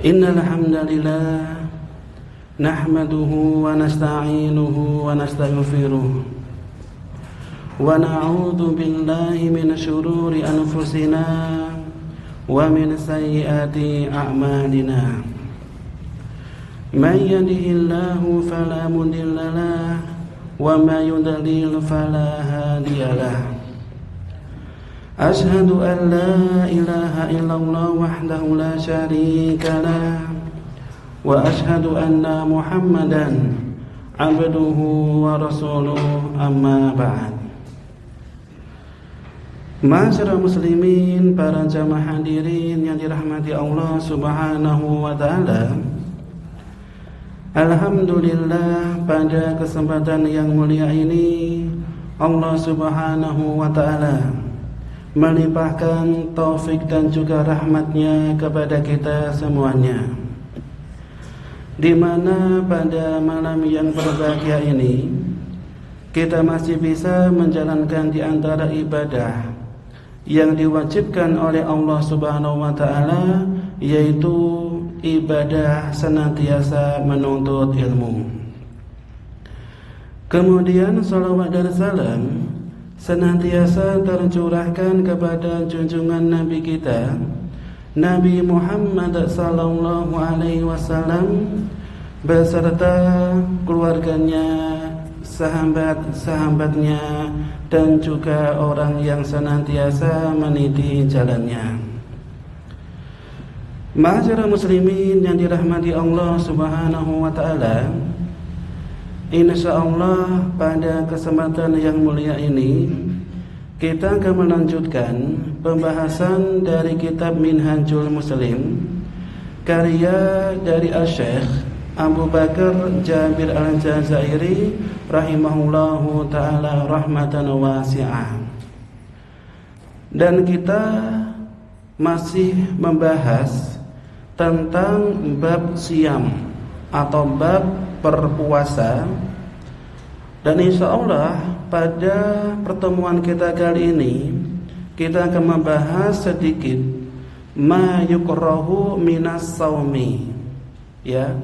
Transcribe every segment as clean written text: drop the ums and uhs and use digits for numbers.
Innal hamdalillah nahmaduhu wa nasta'inuhu wa nastaghfiruh wa na'udzu billahi min syururi anfusina wa min sayyiati a'malina. Man yahdihillahu fala mudilla lahu wa may yudlil fala hadiya lahu. Ashhadu an la ilaha illallah wahdahu la syarika lah wa ashhadu anna Muhammadan abduhu wa rasuluh, amma ba'd. Ma'asyiral muslimin, para jamaah hadirin yang dirahmati Allah Subhanahu wa taala. Alhamdulillah, pada kesempatan yang mulia ini Allah Subhanahu wa taala melimpahkan taufik dan juga rahmatnya kepada kita semuanya, di mana pada malam yang berbahagia ini kita masih bisa menjalankan di antara ibadah yang diwajibkan oleh Allah Subhanahu wa taala, yaitu ibadah senantiasa menuntut ilmu. Kemudian salawat dan salam senantiasa tercurahkan kepada junjungan Nabi kita, Nabi Muhammad sallallahu alaihi wasallam, beserta keluarganya, sahabat-sahabatnya, dan juga orang yang senantiasa meniti jalannya. Ma'asyiral muslimin yang dirahmati Allah Subhanahu wa taala, insyaallah pada kesempatan yang mulia ini kita akan melanjutkan pembahasan dari kitab Minhajul Muslim, karya dari Al-Syekh Abu Bakar Jabir Al-Jazairi rahimahullahu ta'ala rahmatan wasi'ah. Dan kita masih membahas tentang bab siyam atau bab berpuasa, dan insyaallah pada pertemuan kita kali ini kita akan membahas sedikit ma yukrahu minas saumi, ya,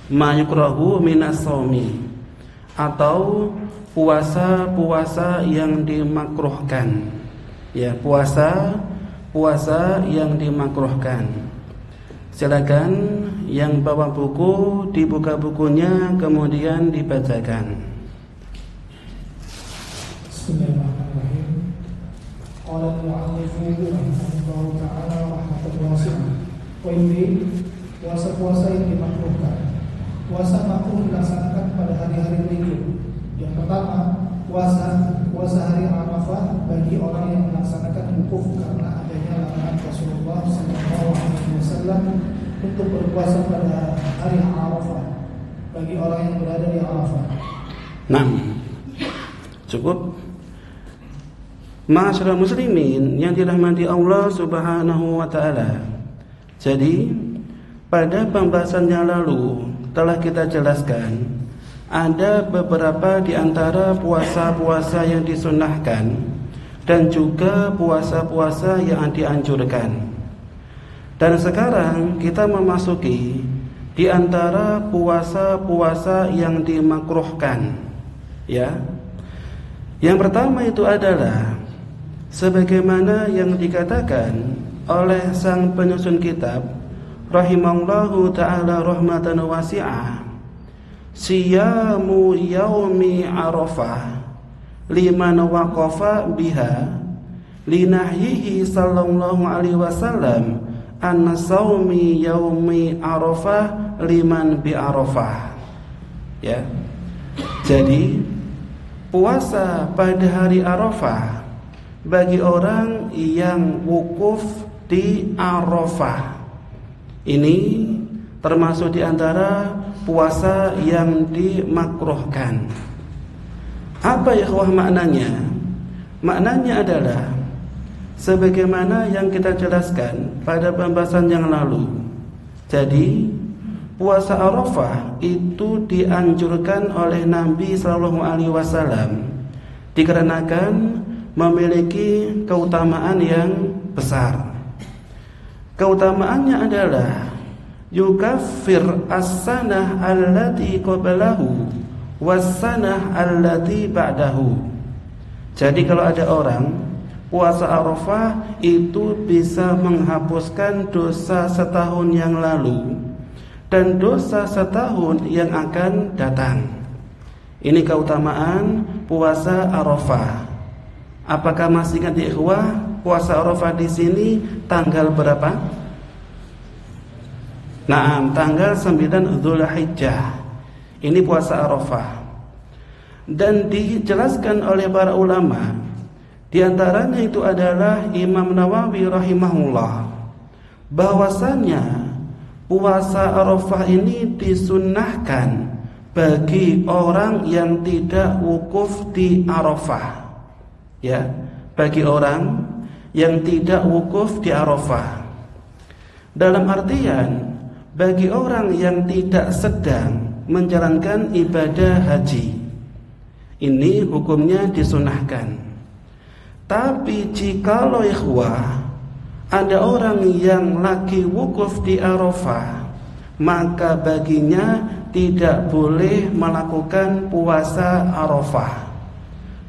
ma yukrahu minas saumi, atau puasa-puasa yang dimakruhkan, ya, puasa yang dimakruhkan. Silakan yang bawa buku dibuka bukunya, kemudian dibacakan. Bismillahirrahmanirrahim. Qala al-mu'allifu rahimahullahu ta'ala rahmatan wasi'ah. Poin B, puasa-puasa yang dimakruhkan. Puasa makruh dilaksanakan pada hari-hari berikut. Yang pertama, puasa hari Arafah bagi orang yang melaksanakan wukuf karena adanya larangan Rasulullah SAW untuk berpuasa pada hari Arafah bagi orang yang berada di Arafah. Nah, cukup. Ma'asyiral muslimin yang dirahmati Allah Subhanahu wa taala. Jadi, pada pembahasan yang lalu telah kita jelaskan ada beberapa di antara puasa-puasa yang disunahkan dan juga puasa-puasa yang dianjurkan. Dan sekarang kita memasuki di antara puasa-puasa yang dimakruhkan, ya. Yang pertama itu adalah sebagaimana yang dikatakan oleh sang penyusun kitab rahimahullahu ta'ala rahmatan wasi'ah, siyamu yaumi Arafah liman waqafa biha linahyihi sallallahu alaihi wasallam anna saumi yaumi Arafah liman bi Arafah, ya. Jadi puasa pada hari Arafah bagi orang yang wukuf di Arafah. Ini termasuk di antara puasa yang dimakruhkan. Apa ya maknanya? Maknanya adalah sebagaimana yang kita jelaskan pada pembahasan yang lalu. Jadi puasa Arafah itu dianjurkan oleh Nabi Sallallahu Alaihi Wasallam dikarenakan memiliki keutamaan yang besar. Keutamaannya adalah yukaffir as-sanah allati qablahu was-sanah allati ba'dahu. Jadi kalau ada orang puasa Arafah itu bisa menghapuskan dosa setahun yang lalu dan dosa setahun yang akan datang. Ini keutamaan puasa Arafah. Apakah masih ingat ikhwah, puasa Arafah di sini tanggal berapa? Nah, tanggal 9 Dzulhijjah. Ini puasa Arafah. Dan dijelaskan oleh para ulama, di antaranya itu adalah Imam Nawawi rahimahullah, bahwasannya puasa Arafah ini disunnahkan bagi orang yang tidak wukuf di Arafah. Ya, bagi orang yang tidak wukuf di Arafah. Dalam artian bagi orang yang tidak sedang menjalankan ibadah haji, ini hukumnya disunahkan. Tapi jikalau ikhwah ada orang yang lagi wukuf di Arafah, maka baginya tidak boleh melakukan puasa Arafah.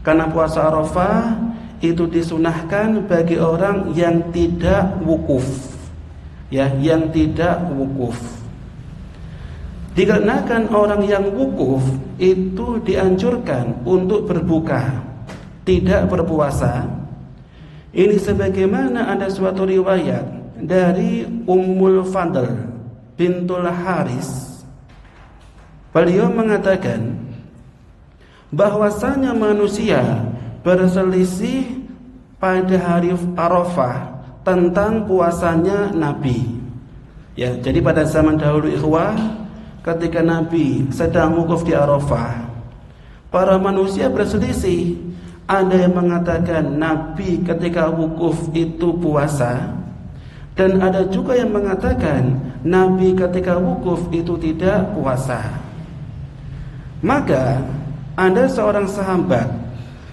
Karena puasa Arafah itu disunahkan bagi orang yang tidak wukuf. Ya, yang tidak wukuf. Dikarenakan orang yang wukuf itu dianjurkan untuk berbuka, tidak berpuasa. Ini sebagaimana ada suatu riwayat dari Ummul Fadl bintul Haris. Beliau mengatakan bahwasanya manusia berselisih pada hari Arafah tentang puasanya Nabi. Ya, jadi pada zaman dahulu ikhwah, ketika Nabi sedang wukuf di Arafah, para manusia berselisih. Ada yang mengatakan Nabi ketika wukuf itu puasa, dan ada juga yang mengatakan Nabi ketika wukuf itu tidak puasa. Maka ada seorang sahabat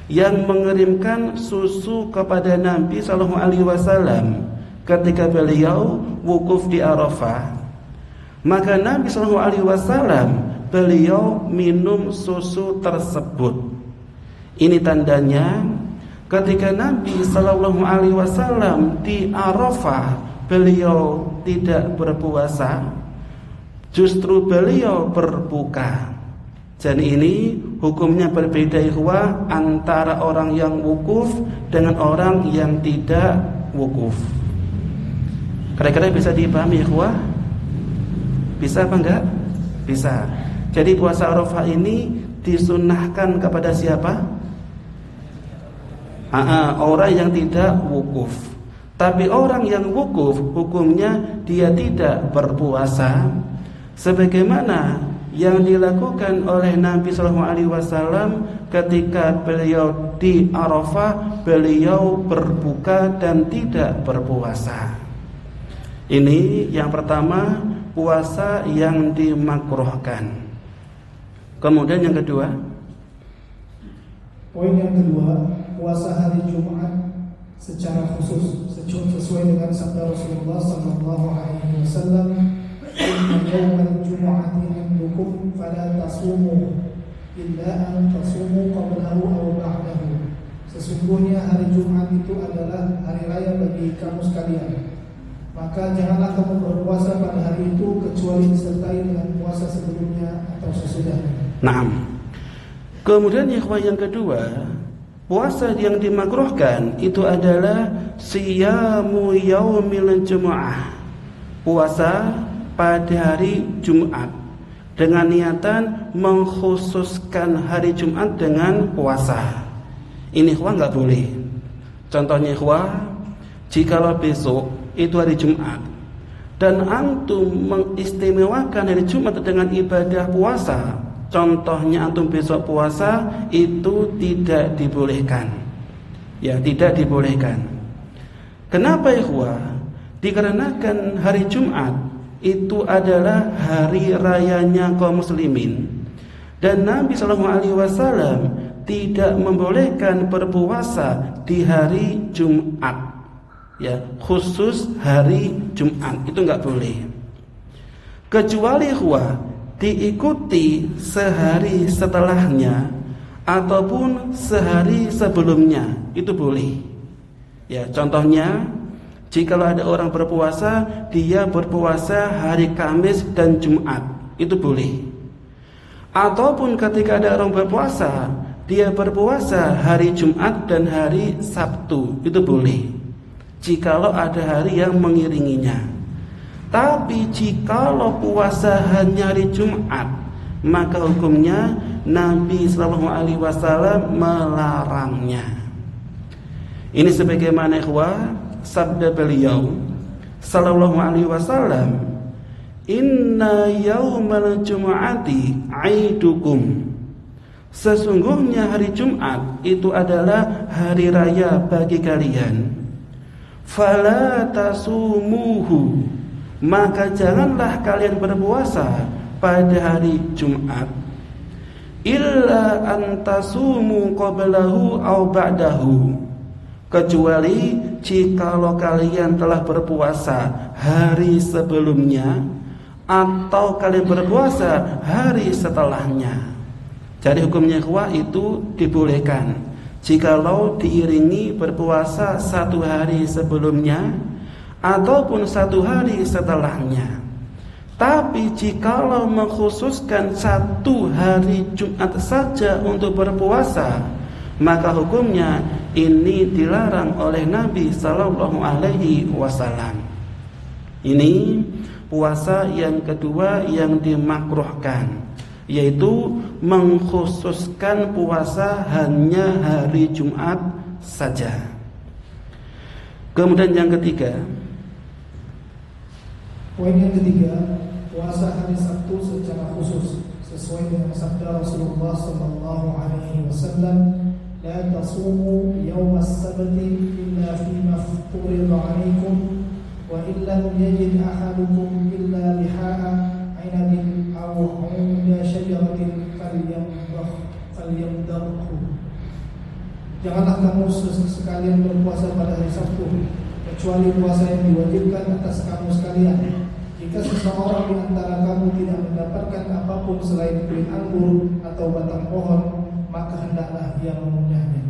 yang mengirimkan susu kepada Nabi SAW ketika beliau wukuf di Arafah. Maka Nabi SAW beliau minum susu tersebut. Ini tandanya ketika Nabi SAW di Arafah beliau tidak berpuasa, justru beliau berbuka. Jadi ini hukumnya berbeda ikhwah antara orang yang wukuf dengan orang yang tidak wukuf. Kira-kira bisa dipahami ikhwah? Bisa apa enggak? Bisa. Jadi puasa Arafah ini disunnahkan kepada siapa? Orang yang tidak wukuf. Tapi orang yang wukuf hukumnya dia tidak berpuasa, sebagaimana yang dilakukan oleh Nabi SAW ketika beliau di Arafah, beliau berbuka dan tidak berpuasa. Ini yang pertama, puasa yang dimakruhkan. Kemudian yang kedua, poin yang kedua, puasa hari Jumat secara khusus sesuai dengan sabda Rasulullah SAW, "Inna yawmal jumu'ati indakum fala tasumu illa an tasumu qablahu aw ba'dahu." Sesungguhnya hari Jumat itu adalah hari raya bagi kamu sekalian, maka janganlah kamu berpuasa pada hari itu kecuali disertai dengan puasa sebelumnya atau sesudahnya. Naam. Kemudian ikhwah yang kedua, puasa yang dimakruhkan itu adalah siyamu yaumil jumu'ah, puasa pada hari Jumat dengan niatan mengkhususkan hari Jumat dengan puasa. Ini ikhwah enggak boleh. Contohnya ikhwah, jikalau besok itu hari Jumat dan antum mengistimewakan hari Jumat dengan ibadah puasa, contohnya antum besok puasa, itu tidak dibolehkan. Ya, tidak dibolehkan. Kenapa ikhwah? Dikarenakan hari Jumat itu adalah hari rayanya kaum muslimin, dan Nabi SAW tidak membolehkan berpuasa di hari Jumat. Ya, khusus hari Jumat itu enggak boleh. kecuali diikuti sehari setelahnya ataupun sehari sebelumnya, itu boleh. Ya, contohnya jikalau ada orang berpuasa, dia berpuasa hari Kamis dan Jumat, itu boleh. Ataupun ketika ada orang berpuasa, dia berpuasa hari Jumat dan hari Sabtu, itu boleh, jikalau ada hari yang mengiringinya. Tapi jikalau puasa hanya hari Jumat, maka hukumnya Nabi Sallallahu Alaihi Wasallam melarangnya. Ini sebagaimana sabda beliau Sallallahu Alaihi Wasallam, Inna yaumal jum'ati aidukum. Sesungguhnya hari Jumat itu adalah hari raya bagi kalian. Fala tasumuhu, maka janganlah kalian berpuasa pada hari Jumat, illa antasumu qablahu aw ba'dahu, kecuali jikalau kalian telah berpuasa hari sebelumnya atau kalian berpuasa hari setelahnya. Jadi hukumnya itu dibolehkan jikalau diiringi berpuasa satu hari sebelumnya ataupun satu hari setelahnya. Tapi jikalau mengkhususkan satu hari Jumat saja untuk berpuasa, maka hukumnya ini dilarang oleh Nabi Sallallahu Alaihi Wasallam. Ini puasa yang kedua yang dimakruhkan, yaitu mengkhususkan puasa hanya hari Jumat saja. Kemudian yang ketiga, poin yang ketiga, puasa hari Sabtu secara khusus sesuai dengan sabda Rasulullah sallallahu alaihi wasallam, la tasumu yawm as-sabti illa fima furida 'alaikum wa illa yajid ahadukum illa liha'a 'inabin aw 'inda syajaratin falyamdaqhu. Janganlah kamu sekalian berpuasa pada hari Sabtu kecuali puasa yang diwajibkan atas kamu sekalian. Jika seseorang di antara kamu tidak mendapatkan apapun selain kulit anggur atau batang pohon, maka hendaklah ia mengunyahnya.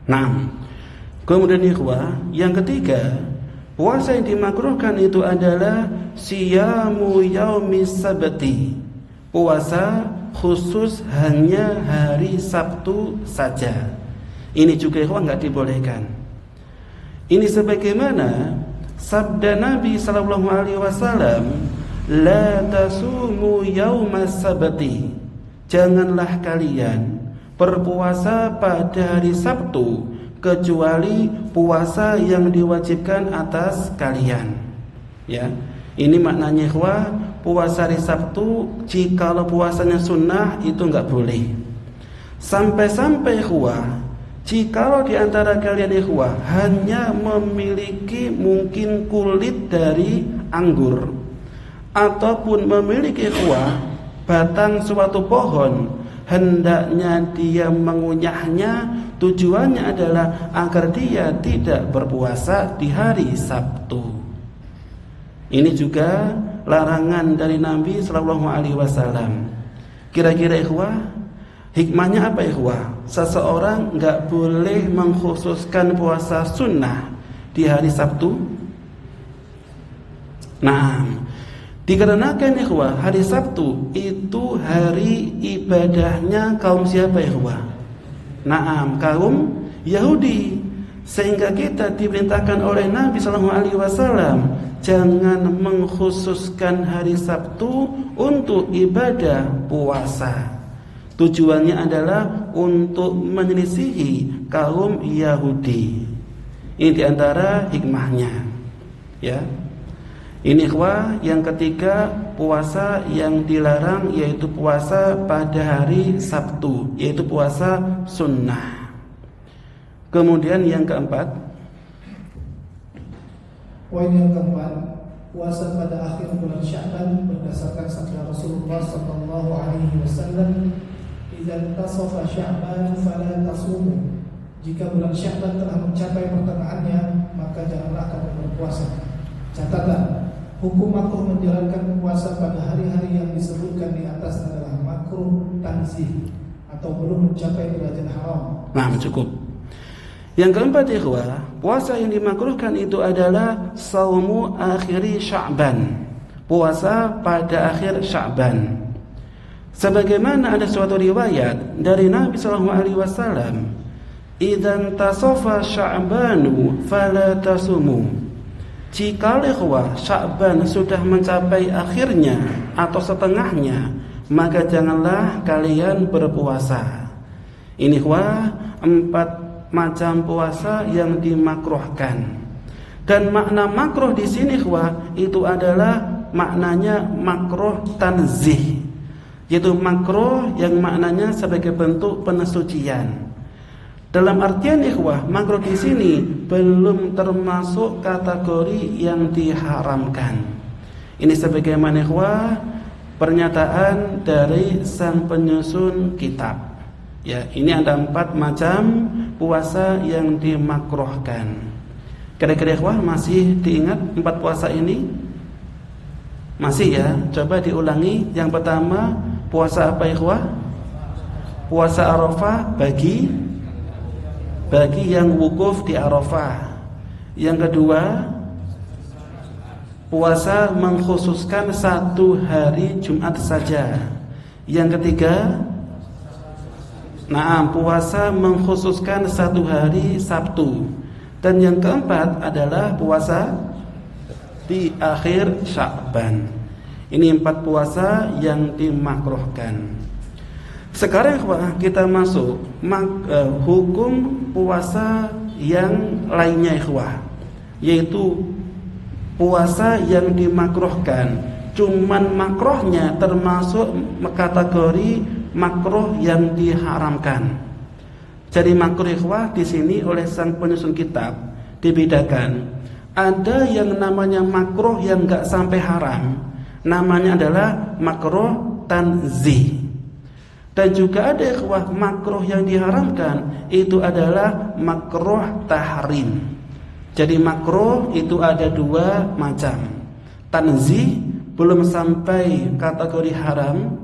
Nah, kemudian yang ketiga, puasa yang dimakruhkan itu adalah siyamu yaumis sabti, puasa khusus hanya hari Sabtu saja. Ini juga enggak dibolehkan. Ini sebagaimana sabda Nabi Sallallahu Alaihi Wasallam, la tasumu yaumas sabti, janganlah kalian berpuasa pada hari Sabtu kecuali puasa yang diwajibkan atas kalian. Ya, ini maknanya puasa hari Sabtu jikalau puasanya sunnah itu enggak boleh. Sampai-sampai jikalau di antara kalian hanya memiliki mungkin kulit dari anggur ataupun memiliki batang suatu pohon, hendaknya dia mengunyahnya. Tujuannya adalah agar dia tidak berpuasa di hari Sabtu. Ini juga larangan dari Nabi Sallallahu Alaihi Wasallam. Kira-kira hikmahnya apa Seseorang enggak boleh mengkhususkan puasa sunnah di hari Sabtu. Nah, dikarenakan hari Sabtu itu hari ibadahnya kaum siapa Naam, kaum Yahudi. Sehingga kita diperintahkan oleh Nabi Sallallahu Alaihi Wasallam jangan mengkhususkan hari Sabtu untuk ibadah puasa. Tujuannya adalah untuk menyelisihi kaum Yahudi. Ini diantara hikmahnya. Ya, ini yang ketiga, puasa yang dilarang yaitu puasa pada hari Sabtu, yaitu puasa sunnah. Kemudian yang keempat, poin yang keempat, puasa pada akhir bulan Sya'ban berdasarkan sabda Rasulullah sallallahu alaihi wasallam, "Idza tasafa Sya'ban fala tasumu." Jika bulan Sya'ban telah mencapai pertengahannya, maka janganlah kamu berpuasa. Catatan, Hukum makruh menjalankan puasa pada hari-hari yang disebutkan di atas adalah makruh tanzih atau belum mencapai derajat haram. Nah, cukup. Yang keempat ikhwah, puasa yang dimakruhkan itu adalah saumu akhiri Sya'ban. Puasa pada akhir Sya'ban. Sebagaimana ada suatu riwayat dari Nabi sallallahu alaihi wasallam, "Idzan tasafa Sya'banu fala tasumu." Jika ikhwah Sya'ban sudah mencapai akhirnya atau setengahnya, maka janganlah kalian berpuasa. Ini ikhwah 4 macam puasa yang dimakruhkan. Dan makna makruh di sini ikhwah itu adalah maknanya makruh tanzih, yaitu makruh yang maknanya sebagai bentuk pensucian. Dalam artian ikhwah, makruh di sini belum termasuk kategori yang diharamkan. Ini sebagaimana ikhwah pernyataan dari sang penyusun kitab. Ya, ini ada 4 macam puasa yang dimakruhkan. Kira-kira ikhwah masih diingat 4 puasa ini? Masih ya? Coba diulangi. Yang pertama, puasa apa ikhwah? Puasa Arafah bagi yang wukuf di Arafah. Yang kedua, puasa mengkhususkan 1 hari Jumat saja. Yang ketiga, puasa mengkhususkan 1 hari Sabtu. Dan yang keempat adalah puasa di akhir Sya'ban. Ini 4 puasa yang dimakruhkan. Sekarang kita masuk hukum puasa yang lainnya ikhwah, yaitu puasa yang dimakruhkan. Cuman makruhnya termasuk kategori makruh yang diharamkan. Jadi makruh ikhwah di sini oleh sang penyusun kitab dibedakan. Ada yang namanya makruh yang enggak sampai haram, namanya adalah makruh tanzih. Dan juga ada ikhwah makruh yang diharamkan, itu adalah makruh tahrim. Jadi makruh itu ada 2 macam. Tanzih belum sampai kategori haram.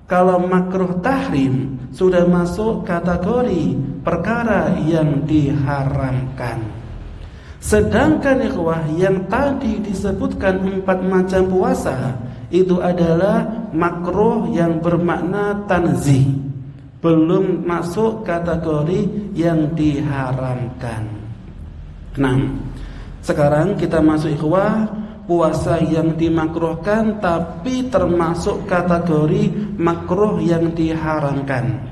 Kalau makruh tahrim sudah masuk kategori perkara yang diharamkan. Sedangkan ikhwah yang tadi disebutkan 4 macam puasa itu adalah makruh yang bermakna tanzih, belum masuk kategori yang diharamkan. Nah, sekarang kita masuk ikhwah puasa yang dimakruhkan tapi termasuk kategori makruh yang diharamkan.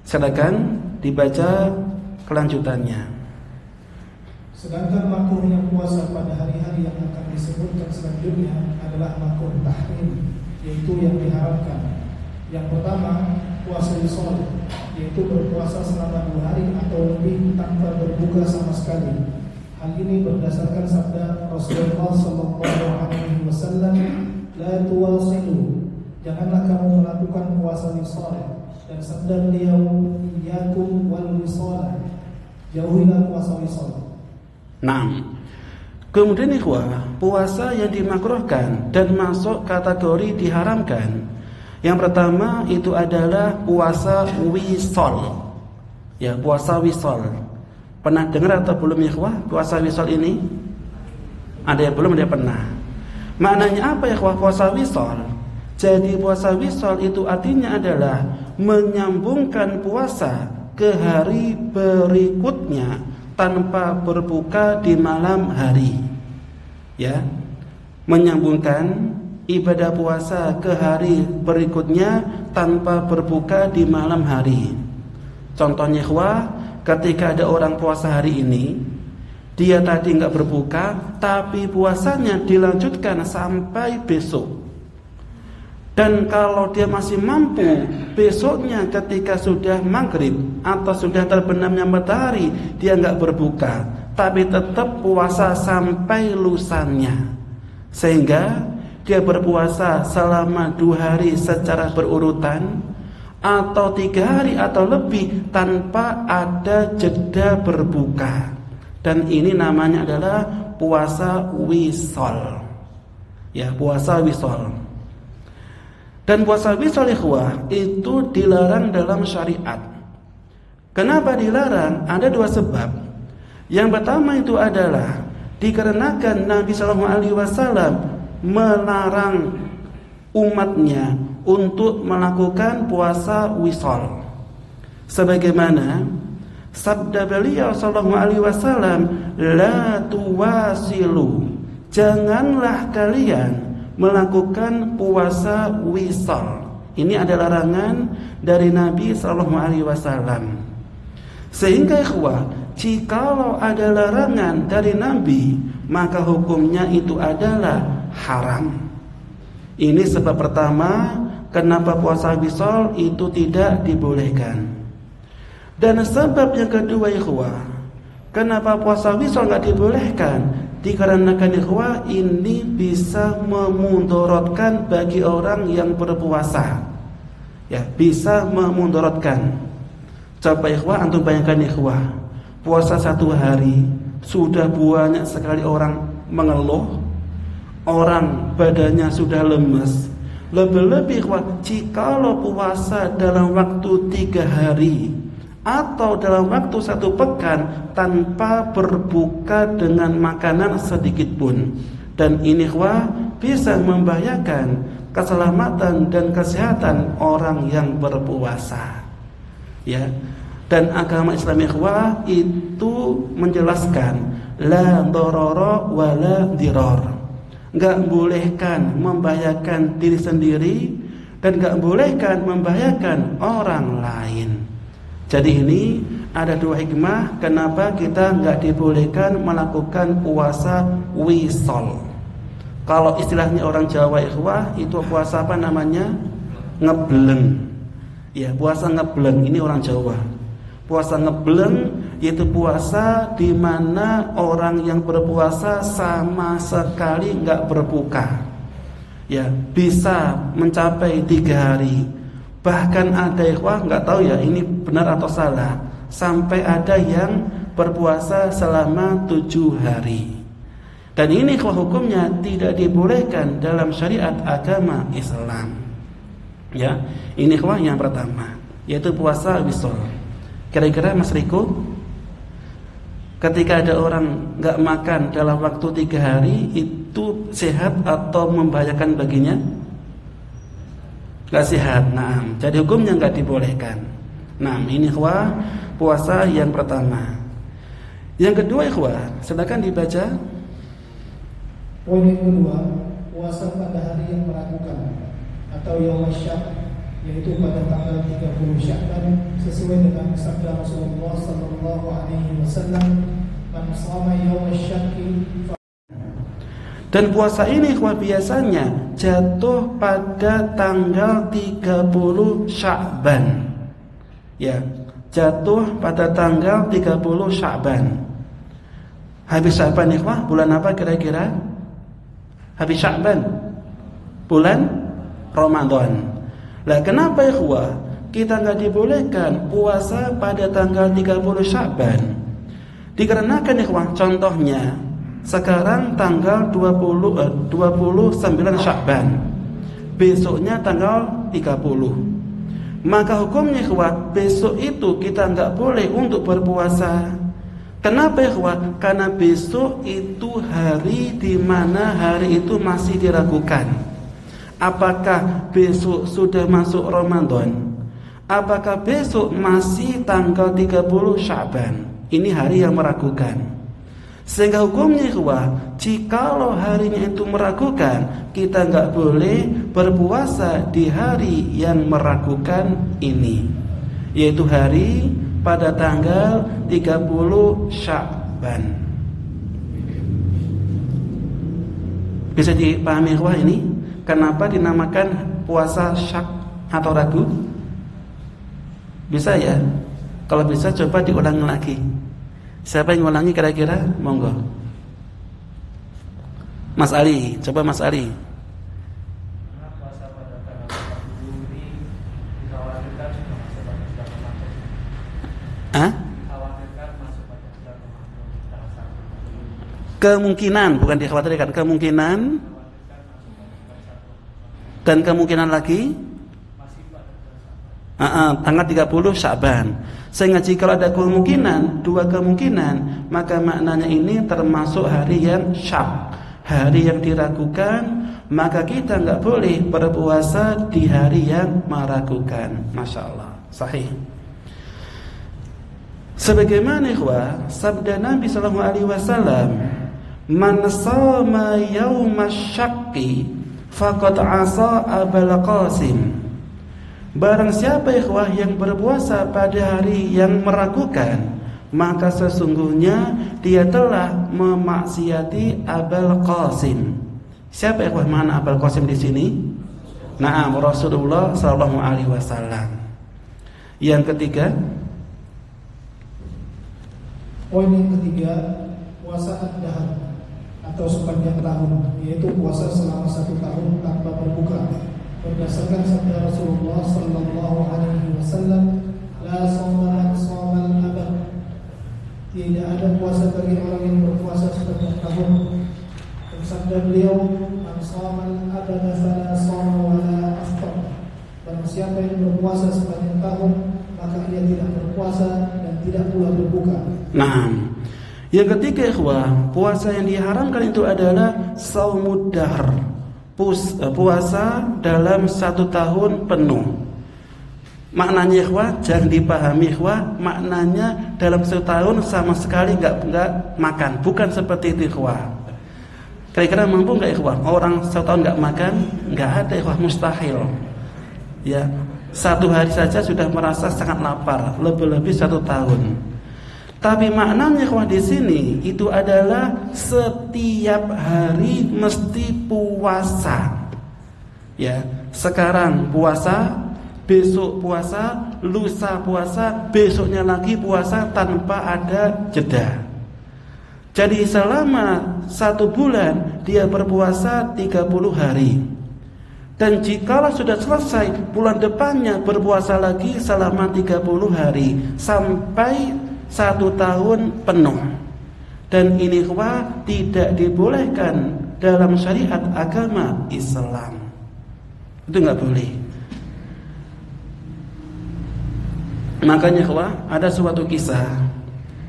Silakan dibaca kelanjutannya. Sedangkan makruhnya puasa pada hari-hari yang akan disebutkan selanjutnya adalah makruh tahrim, yaitu yang diharamkan. Yang pertama, puasa wisol, yaitu berpuasa selama 2 hari atau lebih tanpa berbuka sama sekali. Hal ini berdasarkan sabda Rasulullah SAW, "La tuwasilu," janganlah kamu melakukan puasa wisol. Dan sabda beliau, "Iyyakum wal wisol," jauhilah puasa wisol. Nah, kemudian ikhwah, puasa yang dimakruhkan dan masuk kategori diharamkan. Yang pertama itu adalah puasa wisol. Ya, puasa wisol. Pernah dengar atau belum ikhwah puasa wisol ini? Ada yang belum, ada yang pernah. Maknanya apa ikhwah puasa wisol? Jadi puasa wisol itu artinya adalah menyambungkan puasa ke hari berikutnya tanpa berbuka di malam hari. Ya, menyambungkan ibadah puasa ke hari berikutnya tanpa berbuka di malam hari. Contohnya ikhwah, ketika ada orang puasa hari ini, dia tadi enggak berbuka, tapi puasanya dilanjutkan sampai besok. Dan kalau dia masih mampu, besoknya ketika sudah maghrib atau sudah terbenamnya matahari, dia enggak berbuka, tapi tetap puasa sampai lusanya. Sehingga dia berpuasa selama 2 hari secara berurutan, atau 3 hari atau lebih tanpa ada jeda berbuka. Dan ini namanya adalah puasa wisol. Ya, puasa wisol. Dan puasa wisol ikhwah itu dilarang dalam syariat. Kenapa dilarang? Ada dua sebab. Yang pertama itu adalah dikarenakan Nabi Shallallahu Alaihi Wasallam melarang umatnya untuk melakukan puasa wisol. Sebagaimana sabda beliau Shallallahu Alaihi Wasallam, la tuwasilu, janganlah kalian melakukan puasa wisol. Ini adalah larangan dari Nabi Shallallahu Alaihi Wasallam. Sehingga ikhwah, jikalau ada larangan dari Nabi, maka hukumnya itu adalah haram. Ini sebab pertama kenapa puasa wisol itu tidak dibolehkan. Dan sebab yang kedua ikhwah, kenapa puasa wisol nggak dibolehkan? Dikarenakan ikhwah ini bisa memudorotkan bagi orang yang berpuasa. Ya, bisa memudorotkan. Coba ikhwah antum bayangkan ikhwah, puasa 1 hari sudah banyak sekali orang mengeluh, orang badannya sudah lemes. Lebih-lebih ikhwah, jikalau puasa dalam waktu 3 hari atau dalam waktu 1 pekan tanpa berbuka dengan makanan sedikit pun, dan ini ikhwah bisa membahayakan keselamatan dan kesehatan orang yang berpuasa. Ya, dan agama Islam ikhwah itu menjelaskan la darara wa la dirar. Enggak bolehkan membahayakan diri sendiri dan enggak bolehkan membahayakan orang lain. Jadi ini ada 2 hikmah kenapa kita enggak dibolehkan melakukan puasa wisol. Kalau istilahnya orang Jawa ikhwah, itu puasa apa namanya? Ngebleng. Ya, puasa ngebleng, ini orang Jawa. Puasa ngebleng yaitu puasa di mana orang yang berpuasa sama sekali enggak berbuka. Ya, bisa mencapai 3 hari. Bahkan ada ikhwah, enggak tahu ya ini benar atau salah, sampai ada yang berpuasa selama 7 hari. Dan ini ikhwah hukumnya tidak dibolehkan dalam syariat agama Islam. Ya, ini ikhwah yang pertama, yaitu puasa wisol. Kira-kira Mas Riko, ketika ada orang enggak makan dalam waktu 3 hari, itu sehat atau membahayakan baginya? Enggak sehat. Nah, jadi hukumnya enggak dibolehkan. Nah, ini ikhwah puasa yang pertama. Yang kedua ikhwah, silakan dibaca. Poin yang kedua, puasa pada hari yang meragukan atau yaum syak, yaitu pada tanggal 30 Sya'ban, sesuai dengan sabda Rasulullah sallallahu alaihi wasallam, man shama yaum syakki. Dan puasa ini ikhwah biasanya jatuh pada tanggal 30 Sya'ban. Ya, jatuh pada tanggal 30 Sya'ban. Habis Sya'ban ikhwah, bulan apa kira-kira? Habis Sya'ban, bulan Ramadan. Lah kenapa ikhwah kita enggak dibolehkan puasa pada tanggal 30 Sya'ban? Dikarenakan ikhwah, contohnya sekarang tanggal 29 Sya'ban, besoknya tanggal 30. Maka hukumnya ikhwah, besok itu kita enggak boleh untuk berpuasa. Kenapa ikhwah? Karena besok itu hari di mana hari itu masih diragukan. Apakah besok sudah masuk Ramadan? Apakah besok masih tanggal 30 Sya'ban? Ini hari yang meragukan. Sehingga hukumnya ikhwah, jikalau harinya itu meragukan, kita enggak boleh berpuasa di hari yang meragukan ini, yaitu hari pada tanggal 30 Sya'ban. Bisa dipahami ikhwah ini? Kenapa dinamakan puasa syak atau ragu? Bisa ya? Kalau bisa coba diulang lagi. Siapa yang ulangi kira-kira? Monggo. Mas Ali, coba Mas Ali. Hah? Kemungkinan, bukan dikhawatirkan, kemungkinan Dan kemungkinan lagi tanggal 30 Sya'ban. Sehingga jika ada kemungkinan, dua kemungkinan, maka maknanya ini termasuk hari yang syak, hari yang diragukan. Maka kita enggak boleh berpuasa di hari yang meragukan. Masya Allah, sahih. Sebagaimana ikhwah sabda Nabi sallallahu alaihi wasallam, "Man shama yaumasy syaqqi faqad asa Abul Qasim." Barang siapa ikhwah yang berpuasa pada hari yang meragukan, maka sesungguhnya dia telah memaksiati Abul Qasim. Siapa ikhwah mana Abul Qasim di sini? Naam, Rasulullah sallallahu alaihi wasallam. Yang ketiga, poin yang ketiga, puasa ad-dahr atau sepanjang tahun, yaitu puasa selama 1 tahun tanpa berbuka. Berdasarkan sabda Rasulullah sallallahu alaihi wasallam, la shawma shamal abad. Tidak ada puasa bagi orang yang berpuasa sepanjang tahun. Dan sabda beliau, man shamal abada fala shawma wala afṭar. Barang siapa yang berpuasa sepanjang tahun, maka ia tidak berpuasa dan tidak pula berbuka. Nah, yang ketiga ikhwah, puasa yang diharamkan itu adalah shaumud dahr, puasa dalam 1 tahun penuh. Maknanya ikhwah, jangan dipahami ikhwah, maknanya dalam 1 tahun sama sekali enggak makan, bukan seperti itu ikhwah. Kira-kira mampu enggak ikhwah orang 1 tahun enggak makan? Enggak ada ikhwah, mustahil. Ya, 1 hari saja sudah merasa sangat lapar, lebih-lebih 1 tahun. Tapi maknanya ikhwah di sini itu adalah setiap hari mesti puasa. Ya, sekarang puasa, besok puasa, lusa puasa, besoknya lagi puasa tanpa ada jeda. Jadi selama 1 bulan dia berpuasa 30 hari. Dan jikalau sudah selesai, bulan depannya berpuasa lagi selama 30 hari sampai 1 tahun penuh. Dan ini ikhwah tidak dibolehkan dalam syariat agama Islam. Itu enggak boleh. Makanya ikhwah, ada suatu kisah.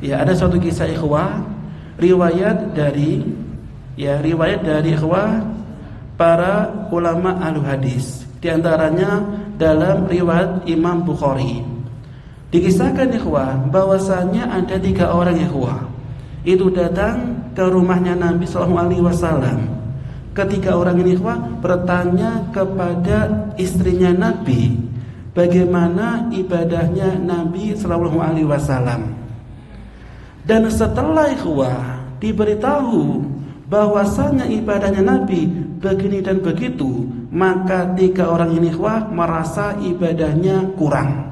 Ya, ada suatu kisah ikhwah, riwayat dari ikhwah para ulama ahlu hadis. Di antaranya dalam riwayat Imam Bukhari. Dikisahkan ikhwah bahwasanya ada 3 orang ikhwah itu datang ke rumahnya Nabi SAW. Ketiga orang ini ikhwah bertanya kepada istrinya Nabi bagaimana ibadahnya Nabi SAW. Dan setelah ikhwah diberitahu bahwasanya ibadahnya Nabi begini dan begitu, maka 3 orang ini ikhwah merasa ibadahnya kurang.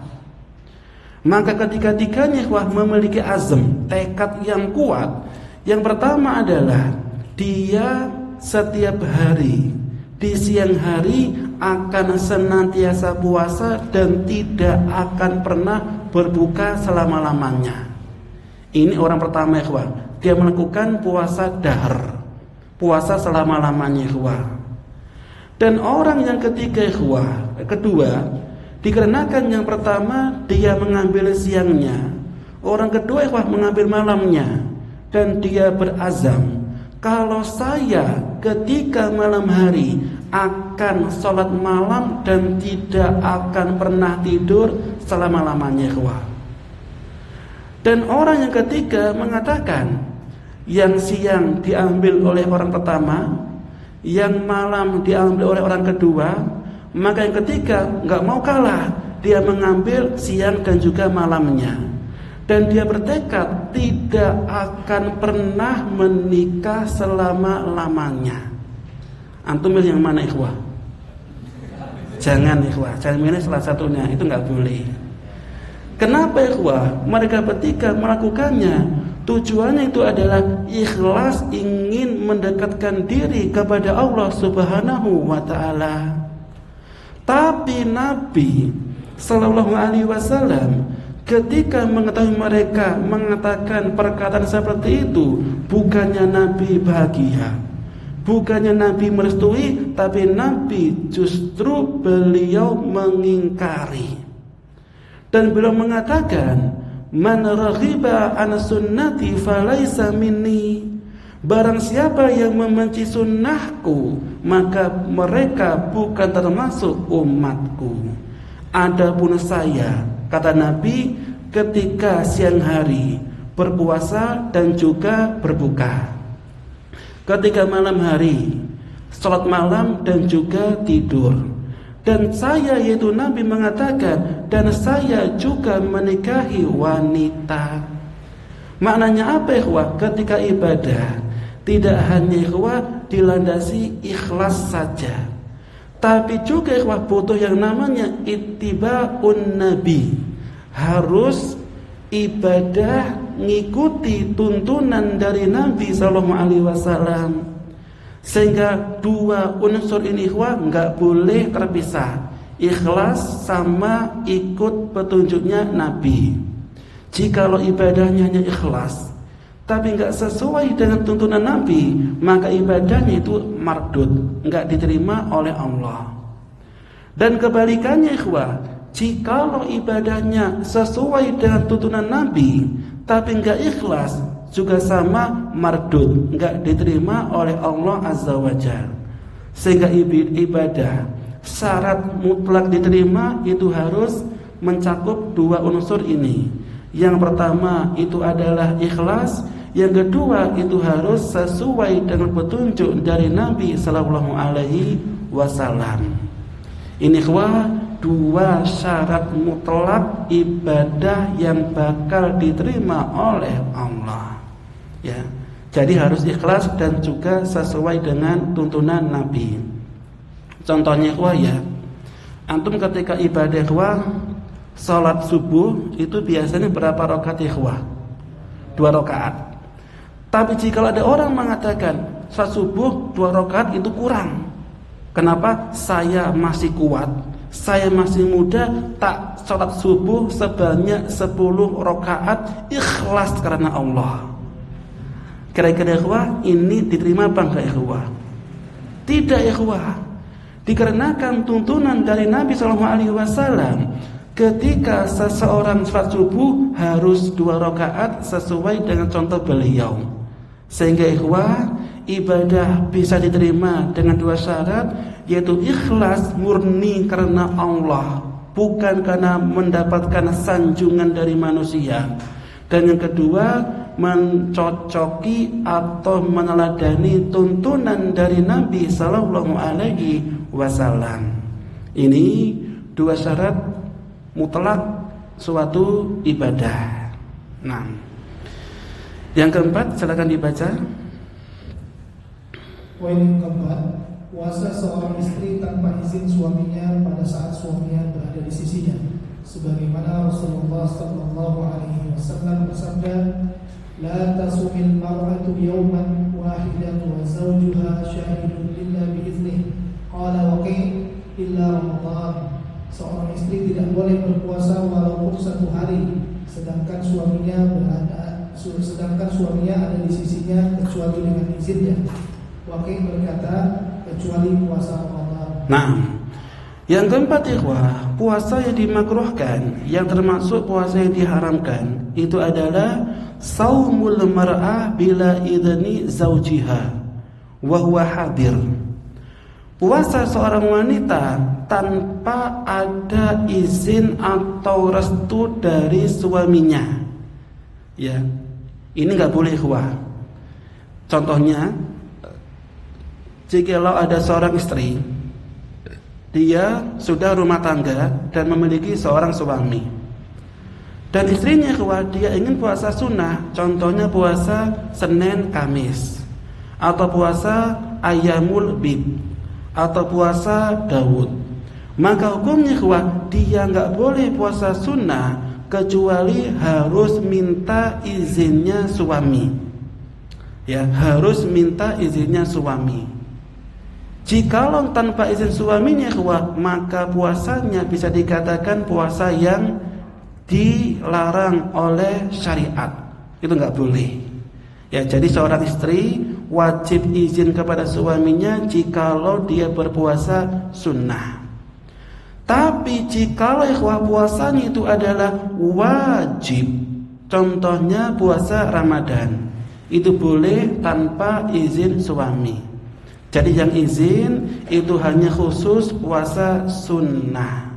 Maka ketika-tiganya ikhwah memiliki azam, tekad yang kuat. Yang pertama adalah dia setiap hari di siang hari akan senantiasa puasa dan tidak akan pernah berbuka selama-lamanya. Ini orang pertama ikhwah, dia melakukan puasa dahr, puasa selama-lamanya ikhwah. Dan orang yang ketiga ikhwah, kedua, dikarenakan yang pertama dia mengambil siangnya, orang kedua ikhwah mengambil malamnya, dan dia berazam, kalau saya ketika malam hari akan sholat malam dan tidak akan pernah tidur selama-lamanya ikhwah. Dan orang yang ketiga mengatakan, yang siang diambil oleh orang pertama, yang malam diambil oleh orang kedua, maka yang ketiga enggak mau kalah, dia mengambil siang dan juga malamnya. Dan dia bertekad tidak akan pernah menikah selama-lamanya. Antum milih yang mana ikhwah? Jangan ikhwah, jangan milih salah satunya, itu enggak boleh. Kenapa ikhwah? Mereka bertiga melakukannya, tujuannya itu adalah ikhlas ingin mendekatkan diri kepada Allah Subhanahu wa ta'ala. Tapi Nabi Sallallahu Alaihi Wasallam ketika mengetahui mereka mengatakan perkataan seperti itu, bukannya Nabi bahagia, Bukannya Nabi merestui, tapi Nabi justru beliau mengingkari. Dan beliau mengatakan, man raghiba an sunnati falaysa minni. Barang siapa yang membenci sunnahku, maka mereka bukan termasuk umatku. Adapun saya, kata Nabi, ketika siang hari berpuasa dan juga berbuka, ketika malam hari salat malam dan juga tidur. Dan saya, yaitu Nabi, mengatakan, dan saya juga menikahi wanita. Maknanya apa, ikhwah? Ketika ibadah tidak hanya, ikhwah, dilandasi ikhlas saja, tapi juga, ikhwah, butuh yang namanya ittiba'un Nabi. Harus ibadah ngikuti tuntunan dari Nabi SAW. Sehingga dua unsur ini, ikhwah, nggak boleh terpisah. Ikhlas sama ikut petunjuknya Nabi. Jikalau ibadahnya hanya ikhlas tapi nggak sesuai dengan tuntunan Nabi, maka ibadahnya itu mardud, nggak diterima oleh Allah. Dan kebalikannya, ikhwah, jikalau ibadahnya sesuai dengan tuntunan Nabi tapi nggak ikhlas, juga sama mardud, nggak diterima oleh Allah Azza wa Jalla. Sehingga ibadah syarat mutlak diterima itu harus mencakup dua unsur ini. Yang pertama itu adalah ikhlas, yang kedua itu harus sesuai dengan petunjuk dari Nabi Sallallahu Alaihi Wasallam. Ini, ikhwah, dua syarat mutlak ibadah yang bakal diterima oleh Allah. Ya, jadi harus ikhlas dan juga sesuai dengan tuntunan Nabi. Contohnya, ikhwah, ya, antum ketika ibadah, ikhwah, salat subuh itu biasanya berapa rakaat, ikhwah? 2 rakaat. Tapi jika ada orang mengatakan salat subuh 2 rakaat itu kurang, kenapa? Saya masih kuat, saya masih muda, tak salat subuh sebanyak 10 rakaat ikhlas karena Allah. Kira-kira, ikhwah, ini diterima apa enggak, ikhwah? Tidak, ikhwah. Dikarenakan tuntunan dari Nabi SAW, ketika seseorang salat subuh harus 2 rakaat sesuai dengan contoh beliau. Sehingga, ikhwah, ibadah bisa diterima dengan 2 syarat, yaitu ikhlas murni karena Allah, bukan karena mendapatkan sanjungan dari manusia. Dan yang kedua, mencocoki atau meneladani tuntunan dari Nabi Sallallahu Alaihi Wasallam. Ini 2 syarat mutlak suatu ibadah. Nah, yang keempat, silakan dibaca. Poin yang keempat, puasa seorang istri tanpa izin suaminya pada saat suaminya berada di sisinya, sebagaimana Rasulullah sallallahu alaihi wasallam bersabda, la tasumil mar'atu yawman wahidan wa zawjuha syahidun illa biiznih. Qala waqi' illa Ramadan. Seorang istri tidak boleh berpuasa walaupun 1 hari sedangkan suaminya ada di sisinya kecuali dengan izinnya. Waqi' berkata, kecuali puasa Ramadan. Nah, yang keempat, ikhwah, puasa yang dimakruhkan, yang termasuk puasa yang diharamkan, itu adalah saumul mar'ah bila idzni zaujiha wa huwa hadir. Puasa seorang wanita tanpa ada izin atau restu dari suaminya. Ya, ini nggak boleh, ikhwah. Contohnya, jikalau ada seorang istri, dia sudah rumah tangga dan memiliki seorang suami, dan istrinya, ikhwah, dia ingin puasa sunnah, contohnya puasa Senin Kamis, atau puasa Ayyamul Bid, atau puasa Daud. Maka hukumnya, ikhwah, dia nggak boleh puasa sunnah kecuali harus minta izinnya suami. Ya, harus minta izinnya suami. Jikalau tanpa izin suaminya, ikhwah, maka puasanya bisa dikatakan puasa yang dilarang oleh syariat. Itu nggak boleh. Ya, jadi seorang istri wajib izin kepada suaminya jikalau dia berpuasa sunnah. Tapi jikalau ikhwah puasanya itu adalah wajib, contohnya puasa Ramadan, itu boleh tanpa izin suami. Jadi yang izin itu hanya khusus puasa sunnah.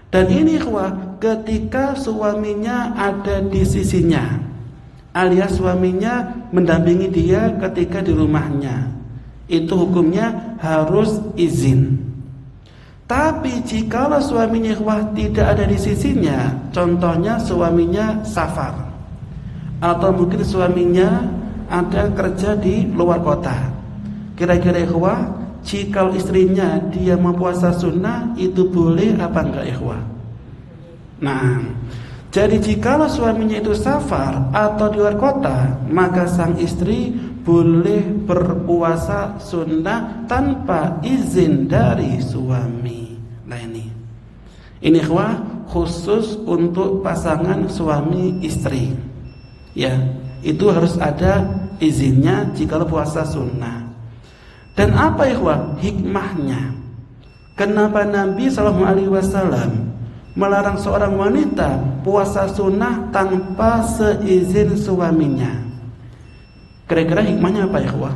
Dan ini ikhwah ketika suaminya ada di sisinya, alias suaminya mendampingi dia ketika di rumahnya, itu hukumnya harus izin. Tapi jikalau suaminya ikhwah tidak ada di sisinya, contohnya suaminya safar, atau mungkin suaminya ada kerja di luar kota, kira-kira ikhwah, jikalau istrinya dia mempuasa sunnah, itu boleh apa enggak ikhwah? Nah, jadi jikalau suaminya itu safar atau di luar kota, maka sang istri boleh berpuasa sunnah tanpa izin dari suami. Nah ini ikhwah khusus untuk pasangan suami istri. Ya, itu harus ada izinnya jikalau puasa sunnah. Dan apa ikhwah hikmahnya? Kenapa Nabi SAW melarang seorang wanita puasa sunnah tanpa seizin suaminya? Kira-kira hikmahnya apa ikhwah?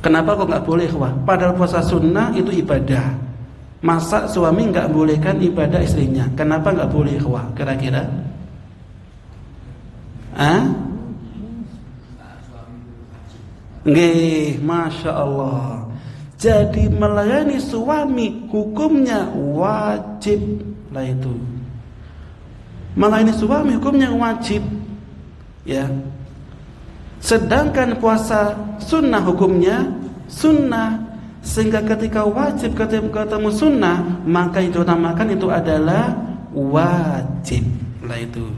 Kenapa kok nggak boleh ikhwah? Padahal puasa sunnah itu ibadah. Masa suami nggak bolehkan ibadah istrinya? Kenapa nggak boleh ikhwah? Kira-kira? Nggih, masya Allah. Jadi melayani suami hukumnya wajib. Lah itu, melayani suami hukumnya wajib. Ya. Sedangkan puasa sunnah hukumnya sunnah, sehingga ketika wajib ketemu sunnah, maka itu namakan itu adalah wajib. Lah itu,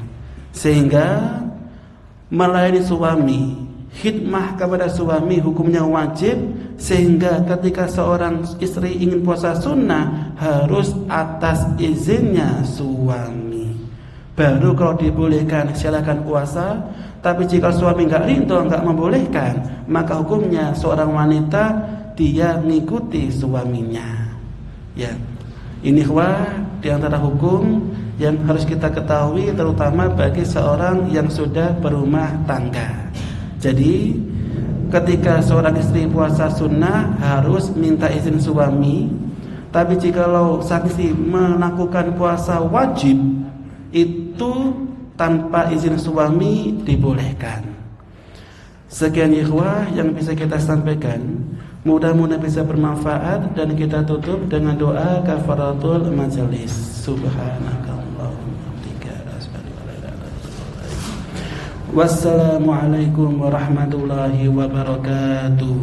sehingga melayani suami, khidmah kepada suami hukumnya wajib, sehingga ketika seorang istri ingin puasa sunnah harus atas izinnya suami. Baru kalau dibolehkan silakan puasa. Tapi jika suami nggak ridho, nggak membolehkan, maka hukumnya seorang wanita dia mengikuti suaminya. Ya, ini di antara hukum yang harus kita ketahui, terutama bagi seorang yang sudah berumah tangga. Jadi, ketika seorang istri puasa sunnah harus minta izin suami. Tapi jikalau sang istri melakukan puasa wajib, itu tanpa izin suami dibolehkan. Sekian ikhwah yang bisa kita sampaikan. Mudah-mudahan bisa bermanfaat, dan kita tutup dengan doa kafaratul majelis. Subhanakallahumma wa bihamdika asyhadu an la ilaha illa anta. Wassalamualaikum warahmatullahi wabarakatuh.